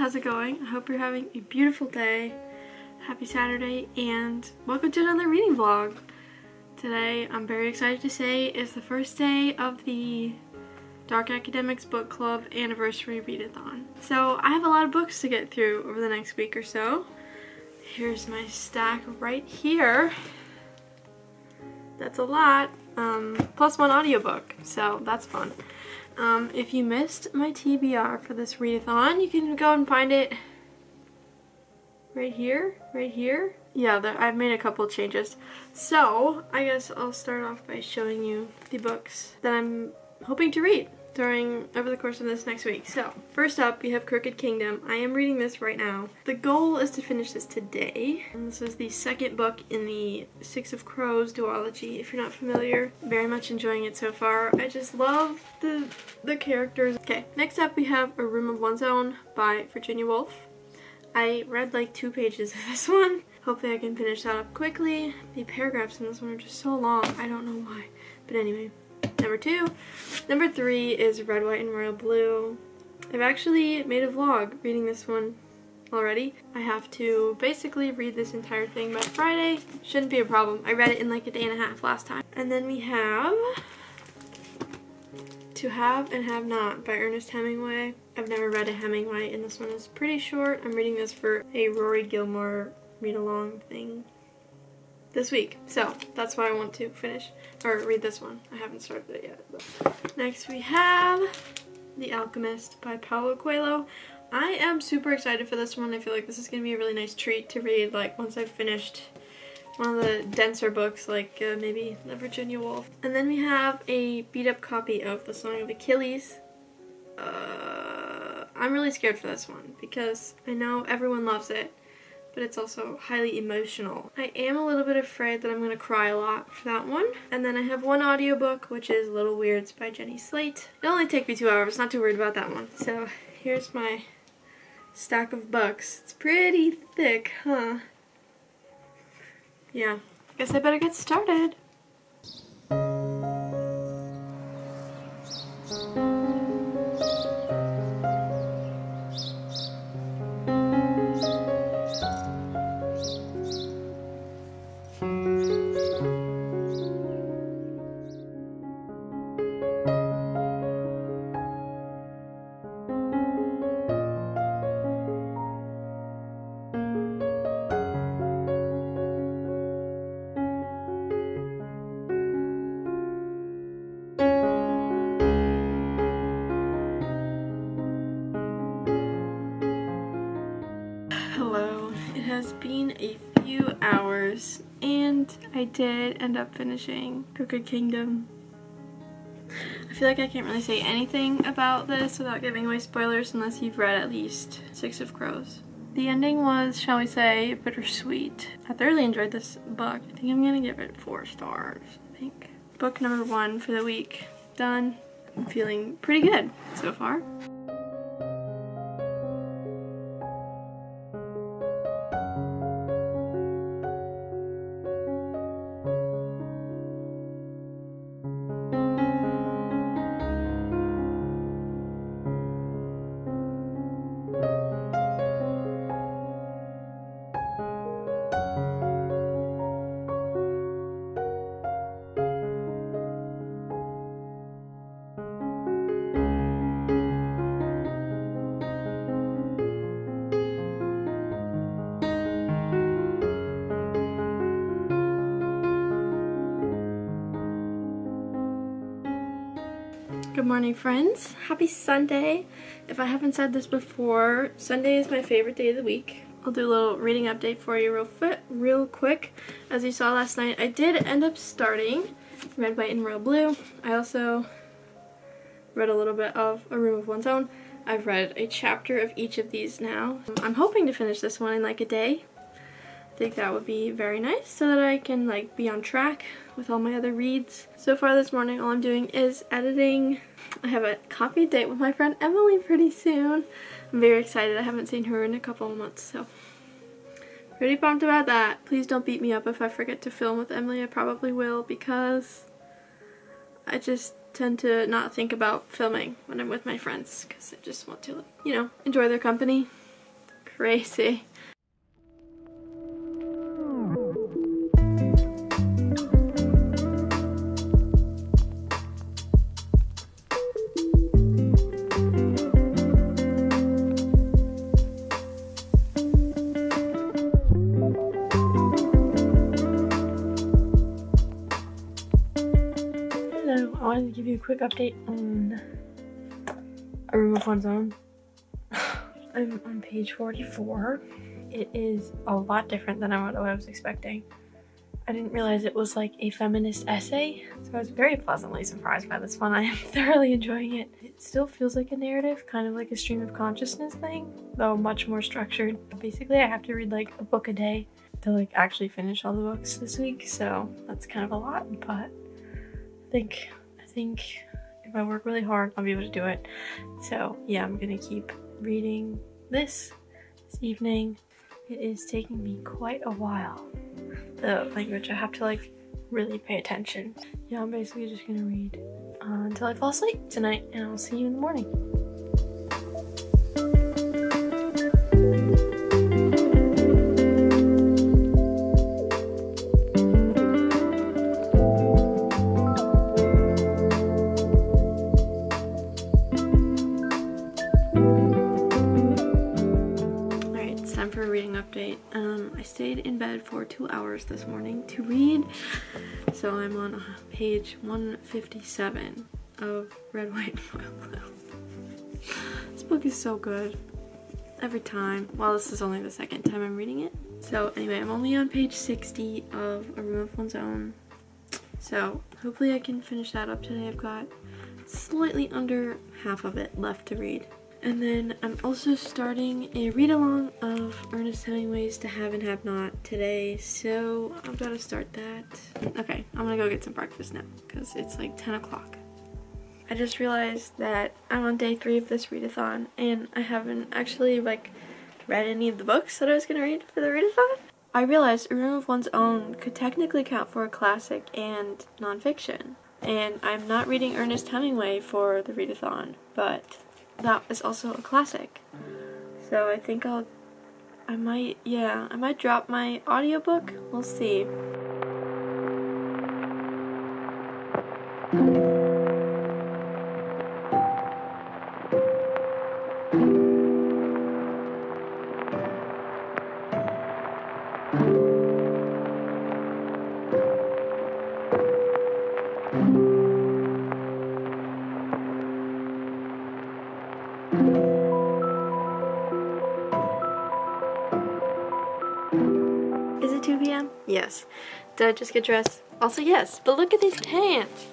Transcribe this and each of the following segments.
how's it going? I hope you're having a beautiful day. Happy Saturday and welcome to another reading vlog. Today I'm very excited to say is the first day of the Dark Academics Book Club Anniversary Readathon. So I have a lot of books to get through over the next week or so. Here's my stack right here. That's a lot, plus one audiobook, so that's fun. If you missed my TBR for this readathon, you can go and find it right here. Yeah, I've made a couple changes. So, I guess I'll start off by showing you the books that I'm hoping to read over the course of this next week. So, first up, we have Crooked Kingdom. I am reading this right now. The goal is to finish this today. And this is the second book in the Six of Crows duology. If you're not familiar, very much enjoying it so far. I just love the characters. Okay, next up we have A Room of One's Own by Virginia Woolf. I read like 2 pages of this one. Hopefully I can finish that up quickly. The paragraphs in this one are just so long. I don't know why. But anyway. Number 2. Number 3 is Red, White, and Royal Blue. I've actually made a vlog reading this one already. I have to basically read this entire thing by Friday. Shouldn't be a problem. I read it in like a day and a half last time. And then we have To Have and Have Not by Ernest Hemingway. I've never read a Hemingway and this one is pretty short. I'm reading this for a Rory Gilmore read-along thing this week, so that's why I want to finish or read this one. I haven't started it yet. But. Next we have The Alchemist by Paulo Coelho. I am super excited for this one. I feel like this is going to be a really nice treat to read like once I've finished one of the denser books like maybe the Virginia Woolf. And then we have a beat up copy of The Song of Achilles. I'm really scared for this one because I know everyone loves it, but it's also highly emotional. I am a little bit afraid that I'm going to cry a lot for that one. And then I have one audiobook, which is Little Weirds by Jenny Slate. It'll only take me 2 hours, not too worried about that one. So here's my stack of books. It's pretty thick, huh? Yeah, I guess I better get started. Hello, it has been a few hours and I did end up finishing Crooked Kingdom. I feel like I can't really say anything about this without giving away spoilers unless you've read at least Six of Crows. The ending was, shall we say, bittersweet. I thoroughly enjoyed this book. I think I'm gonna give it 4 stars, I think. Book number 1 for the week. Done. I'm feeling pretty good so far. Good morning, friends. Happy Sunday. If I haven't said this before, Sunday is my favorite day of the week. I'll do a little reading update for you real quick. As you saw last night, I did end up starting Red, White, and Royal Blue. I also read a little bit of A Room of One's Own. I've read a chapter of each of these now. I'm hoping to finish this one in like a day. I think that would be very nice so that I can like be on track with all my other reads. So far this morning all I'm doing is editing. I have a coffee date with my friend Emily pretty soon. I'm very excited. I haven't seen her in a couple of months, so pretty pumped about that. Please don't beat me up if I forget to film with Emily. I probably will because I just tend to not think about filming when I'm with my friends because I just want to, you know, enjoy their company. crazy. Hello, I wanted to give you a quick update on A Room of One's Own. I'm on page 44. It is a lot different than what I was expecting. I didn't realize it was like a feminist essay, so I was very pleasantly surprised by this one. I am thoroughly enjoying it. It still feels like a narrative, kind of like a stream of consciousness thing, though much more structured. Basically, I have to read like a book a day to like actually finish all the books this week, so that's kind of a lot, but I think if I work really hard, I'll be able to do it. So yeah, I'm gonna keep reading this evening. It is taking me quite a while. The language, I have to like really pay attention. Yeah, I'm basically just gonna read until I fall asleep tonight, and I'll see you in the morning. For a reading update. I stayed in bed for 2 hours this morning to read, so I'm on page 157 of Red, White, and Blue. This book is so good every time. Well, this is only the second time I'm reading it. So anyway, I'm only on page 60 of A Room of One's Own, so hopefully I can finish that up today. I've got slightly under half of it left to read. And then I'm also starting a read-along of Ernest Hemingway's To Have and Have Not today, so I've got to start that. Okay, I'm gonna go get some breakfast now, because it's like 10 o'clock. I just realized that I'm on day 3 of this readathon, and I haven't actually like read any of the books that I was gonna read for the readathon. I realized A Room of One's Own could technically count for a classic and nonfiction, and I'm not reading Ernest Hemingway for the readathon, but that is also a classic. So I think I might drop my audiobook. We'll see. Is it 2 p.m.? Yes. Did I just get dressed? Also yes, but look at these pants!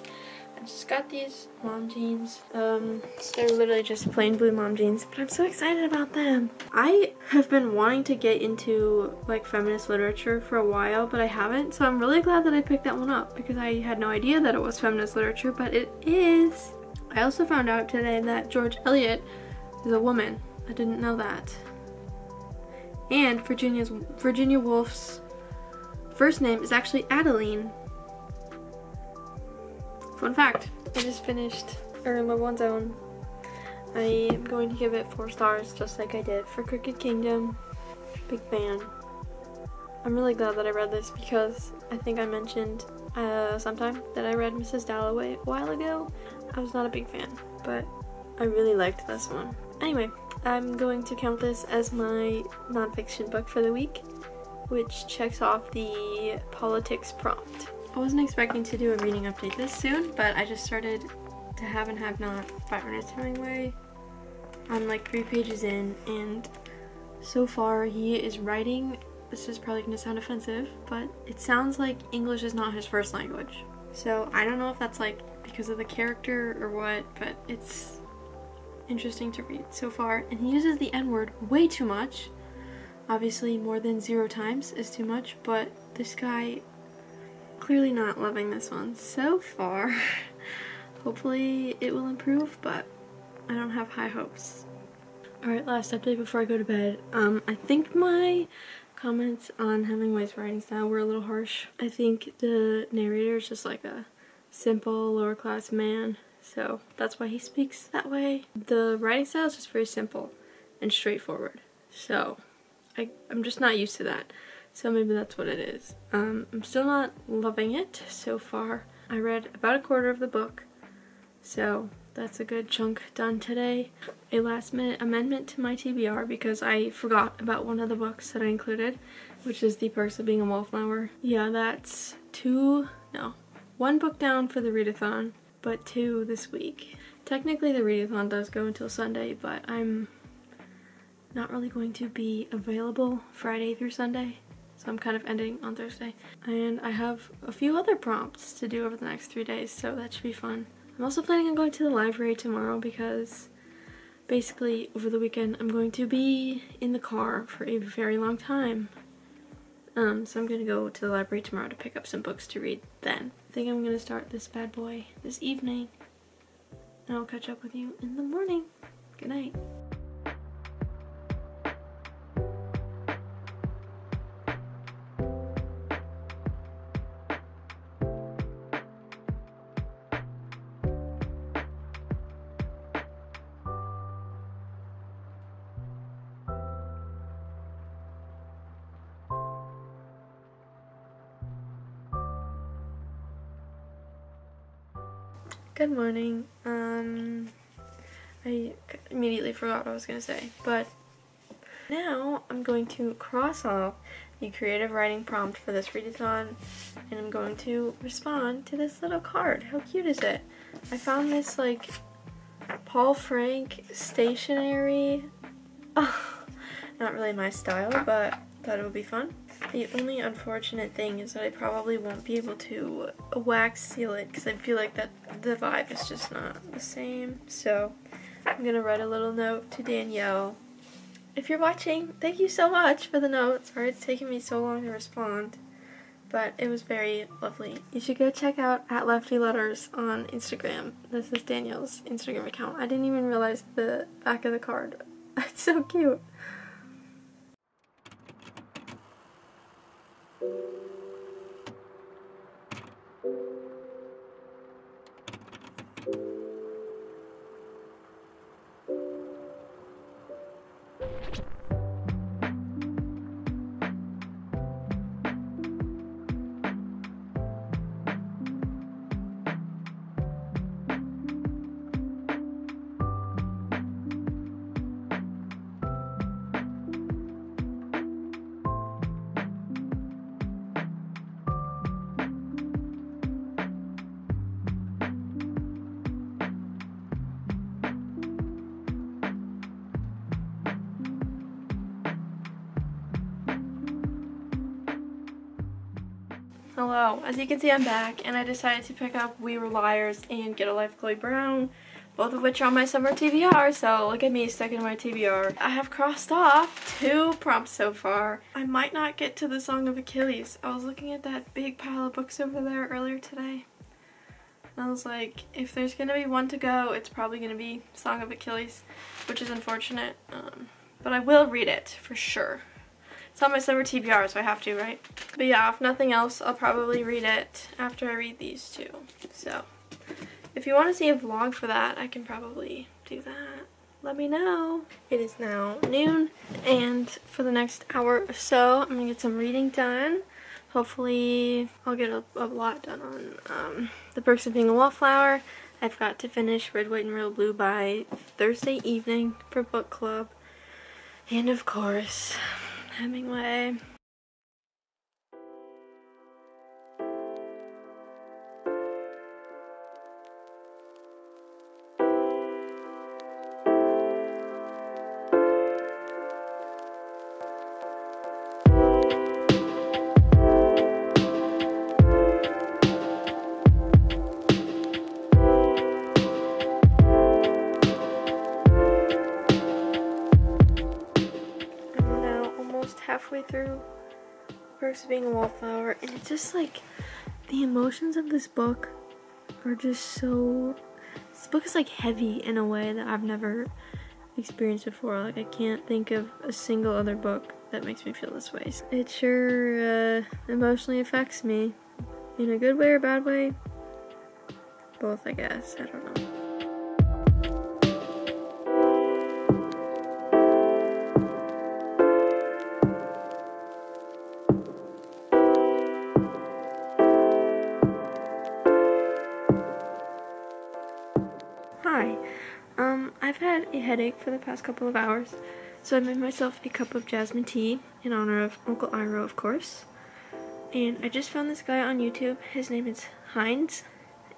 I just got these mom jeans. They're literally just plain blue mom jeans, but I'm so excited about them. I have been wanting to get into like feminist literature for a while, but I haven't, so I'm really glad that I picked that one up because I had no idea that it was feminist literature, but it is. I also found out today that George Eliot is a woman. I didn't know that. And Virginia Woolf's first name is actually Adeline. Fun fact, I just finished A Room of One's Own. I am going to give it 4 stars just like I did for Crooked Kingdom. Big fan. I'm really glad that I read this because I think I mentioned sometime that I read Mrs. Dalloway a while ago. I was not a big fan, but I really liked this one. Anyway, I'm going to count this as my nonfiction book for the week, which checks off the politics prompt. I wasn't expecting to do a reading update this soon, but I just started To Have and Have Not by Ernest Hemingway. I'm like 3 pages in, and so far he is writing, this is probably going to sound offensive, but it sounds like English is not his first language. So I don't know if that's like because of the character or what, but it's interesting to read so far. And he uses the N-word way too much. Obviously more than 0 times is too much, but this guy clearly not loving this one so far. Hopefully it will improve, but I don't have high hopes. Alright, last update before I go to bed. I think my comments on Hemingway's writing style were a little harsh. I think the narrator is just like a simple lower class man, so that's why he speaks that way. The writing style is just very simple and straightforward, so I'm just not used to that. So maybe that's what it is. I'm still not loving it so far. I read about a quarter of the book, so that's a good chunk done today. A last-minute amendment to my TBR because I forgot about one of the books that I included, which is The Perks of Being a Wallflower. Yeah, that's one book down for the readathon, but 2 this week. Technically the readathon does go until Sunday, but I'm not really going to be available Friday through Sunday, so I'm kind of ending on Thursday. And I have a few other prompts to do over the next 3 days, so that should be fun. I'm also planning on going to the library tomorrow because basically over the weekend I'm going to be in the car for a very long time. So I'm gonna go to the library tomorrow to pick up some books to read then. I think I'm gonna start this bad boy this evening, and I'll catch up with you in the morning. Good night. Good morning. I immediately forgot what I was going to say, but now I'm going to cross off the creative writing prompt for this readathon, and I'm going to respond to this little card. How cute is it? I found this like Paul Frank stationery. Not really my style, but thought it would be fun. The only unfortunate thing is that I probably won't be able to wax seal it because I feel like that the vibe is just not the same. So I'm gonna write a little note to Danielle. If you're watching, thank you so much for the note. Sorry it's taken me so long to respond, but it was very lovely. You should go check out @LeftyLetters on Instagram. This is Danielle's Instagram account. I didn't even realize the back of the card. It's so cute. Hello, as you can see I'm back, and I decided to pick up We Were Liars and Get a Life Chloe Brown, both of which are on my summer TBR, so look at me stuck in my TBR. I have crossed off 2 prompts so far. I might not get to the Song of Achilles. I was looking at that big pile of books over there earlier today, and I was like, if there's gonna be one to go, it's probably gonna be Song of Achilles, which is unfortunate, but I will read it for sure. It's on my summer TBR, so I have to, right? But yeah, if nothing else, I'll probably read it after I read these 2. So, if you want to see a vlog for that, I can probably do that. Let me know. It is now noon, and for the next hour or so, I'm gonna get some reading done. Hopefully, I'll get a lot done on The Perks of Being a Wallflower. I've got to finish Red, White, and Royal Blue by Thursday evening for book club. And of course, Hemingway. Halfway through Perks of Being a Wallflower, and it's just like the emotions of this book are just so, this book is like heavy in a way that I've never experienced before. Like I can't think of a single other book that makes me feel this way. It sure emotionally affects me in a good way or bad way. Both, I guess. I don't know. headache for the past couple of hours. So I made myself a cup of jasmine tea in honor of Uncle Iro, of course. And I just found this guy on YouTube. His name is Heinz,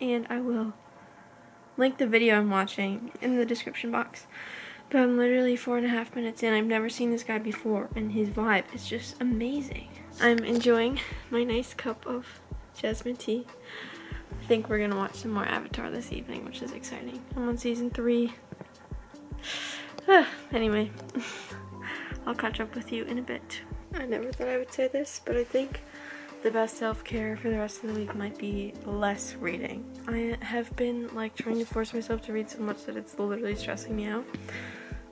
and I will link the video I'm watching in the description box. But I'm literally 4.5 minutes in. I've never seen this guy before, and his vibe is just amazing. I'm enjoying my nice cup of jasmine tea. I think we're gonna watch some more Avatar this evening, which is exciting. I'm on season 3. Anyway, I'll catch up with you in a bit. I never thought I would say this, but I think the best self-care for the rest of the week might be less reading. I have been like trying to force myself to read so much that it's literally stressing me out.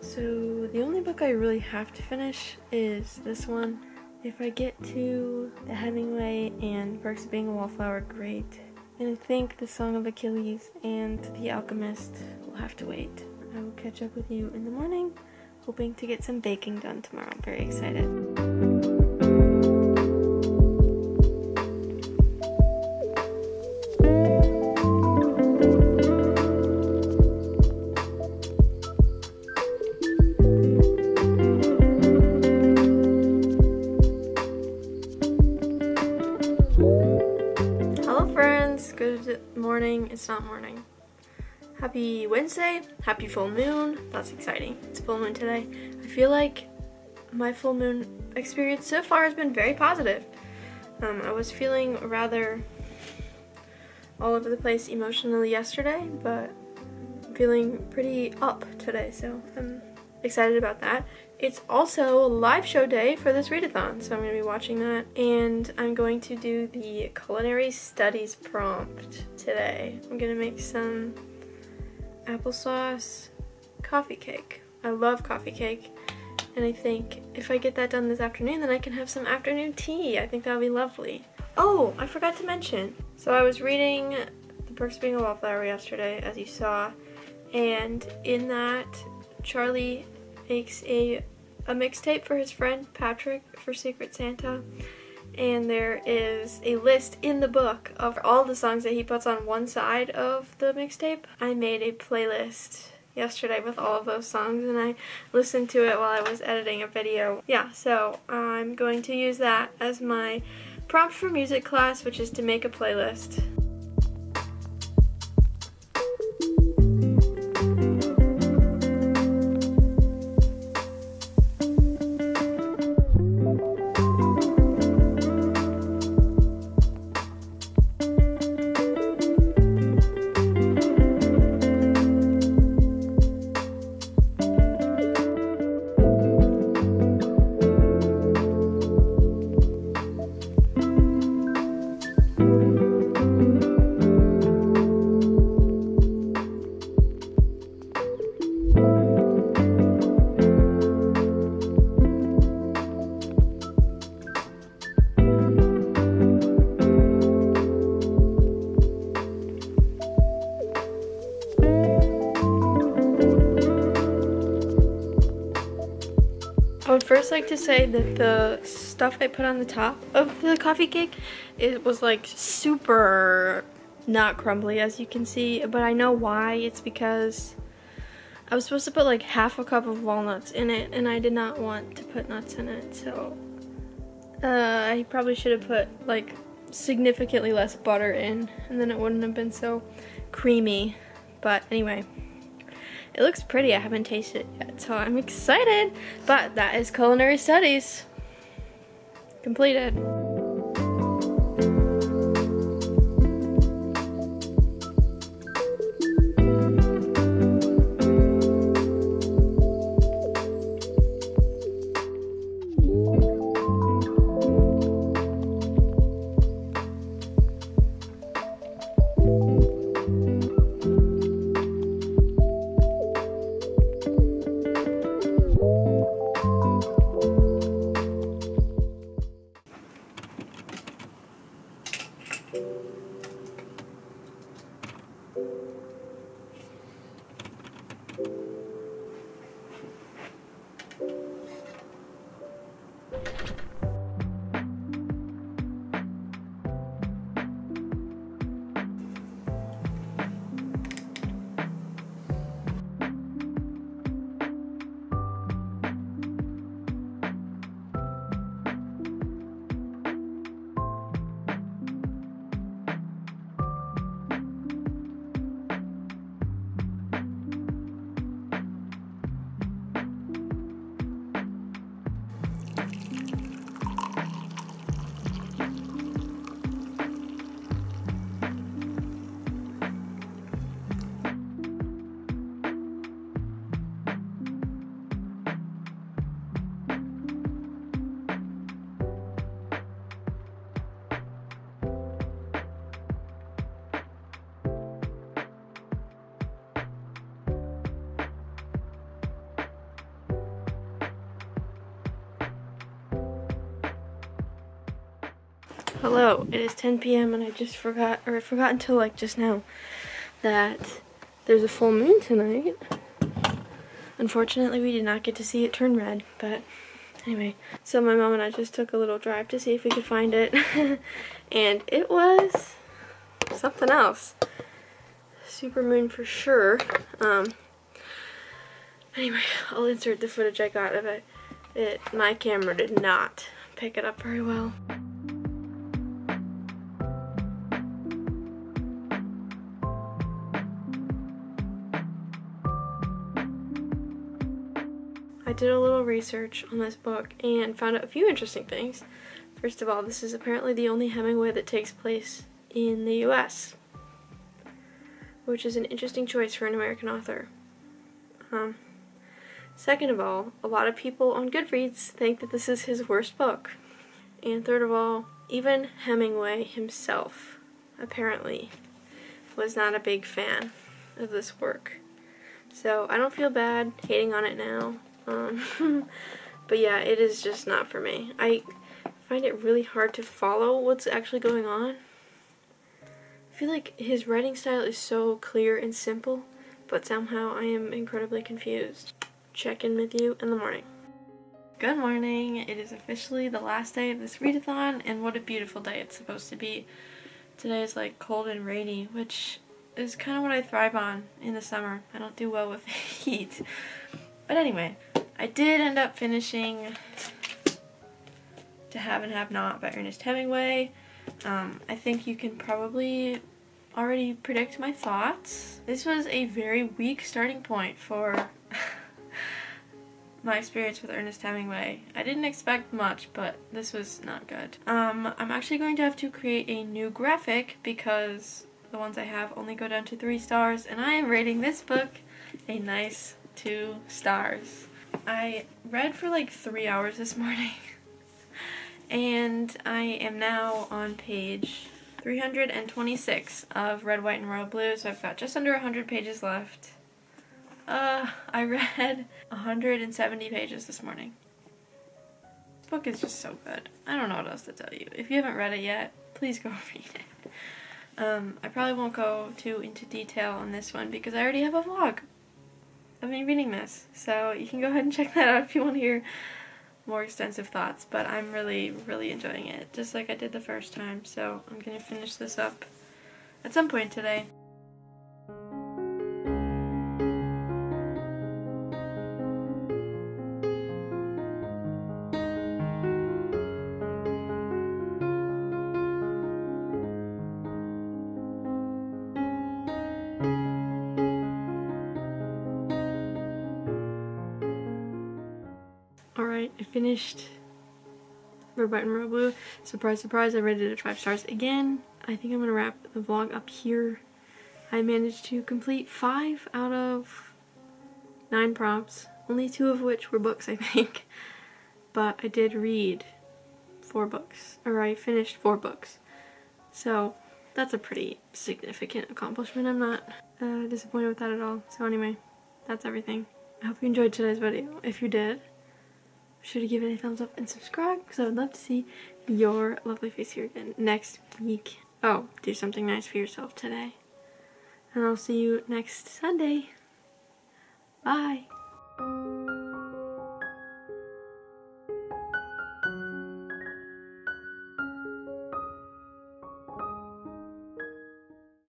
So the only book I really have to finish is this one. If I get to the Hemingway and Perks of Being a Wallflower, great. And I think The Song of Achilles and The Alchemist will have to wait. I will catch up with you in the morning, hoping to get some baking done tomorrow. I'm very excited. Good morning. It's not morning. Happy Wednesday. Happy full moon. That's exciting. It's full moon today. I feel like my full moon experience so far has been very positive. I was feeling rather all over the place emotionally yesterday, but I'm feeling pretty up today, so I'm excited about that. It's also live show day for this readathon, so I'm going to be watching that, and I'm going to do the culinary studies prompt today. I'm going to make some applesauce coffee cake. I love coffee cake, and I think if I get that done this afternoon, then I can have some afternoon tea. I think that would be lovely. Oh, I forgot to mention. So I was reading The Perks of Being a Wallflower yesterday, as you saw, and in that, Charlie makes a mixtape for his friend Patrick for Secret Santa, and there is a list in the book of all the songs that he puts on one side of the mixtape. I made a playlist yesterday with all of those songs, and I listened to it while I was editing a video. Yeah, so I'm going to use that as my prompt for music class, which is to make a playlist. I would first like to say that the stuff I put on the top of the coffee cake, it was like super not crumbly, as you can see, but I know why. It's because I was supposed to put like half a cup of walnuts in it, and I did not want to put nuts in it, so I probably should have put like significantly less butter in, and then it wouldn't have been so creamy. But anyway, it looks pretty. I haven't tasted it yet, so I'm excited. But that is culinary studies completed. Hello, it is 10 p.m. and I forgot until like just now that there's a full moon tonight. Unfortunately, we did not get to see it turn red, but anyway. So my mom and I just took a little drive to see if we could find it, and it was something else. Super moon for sure. Anyway, I'll insert the footage I got of it. My camera did not pick it up very well. I did a little research on this book and found out a few interesting things. First of all, this is apparently the only Hemingway that takes place in the US, which is an interesting choice for an American author. Second of all, a lot of people on Goodreads think that this is his worst book. And third of all, even Hemingway himself apparently was not a big fan of this work. So I don't feel bad hating on it now. But yeah, it is just not for me. I find it really hard to follow what's actually going on. I feel like his writing style is so clear and simple, but somehow I am incredibly confused. Check in with you in the morning. Good morning. It is officially the last day of this readathon, and what a beautiful day it's supposed to be. Today is like cold and rainy, which is kind of what I thrive on in the summer. I don't do well with heat. But anyway, I did end up finishing To Have and Have Not by Ernest Hemingway. I think you can probably already predict my thoughts. This was a very weak starting point for my experience with Ernest Hemingway. I didn't expect much, but this was not good. I'm actually going to have to create a new graphic because the ones I have only go down to 3 stars, and I am rating this book a nice 2 stars. I read for like 3 hours this morning, and I am now on page 326 of Red, White, and Royal Blue, so I've got just under 100 pages left. I read 170 pages this morning. This book is just so good. I don't know what else to tell you. If you haven't read it yet, please go read it. I probably won't go too into detail on this one because I already have a vlog of me reading this, so you can go ahead and check that out if you want to hear more extensive thoughts, but I'm really, really enjoying it, just like I did the first time, so I'm going to finish this up at some point today. Alright, I finished Red, White, and Royal Blue. Surprise, surprise, I rated it 5 stars again. I think I'm going to wrap the vlog up here. I managed to complete 5 out of 9 prompts, only 2 of which were books, I think. But I did read 4 books, or I finished 4 books. So that's a pretty significant accomplishment. I'm not disappointed with that at all. So anyway, that's everything. I hope you enjoyed today's video. If you did, be sure to give it a thumbs up and subscribe because I would love to see your lovely face here again next week. Oh, do something nice for yourself today. And I'll see you next Sunday. Bye.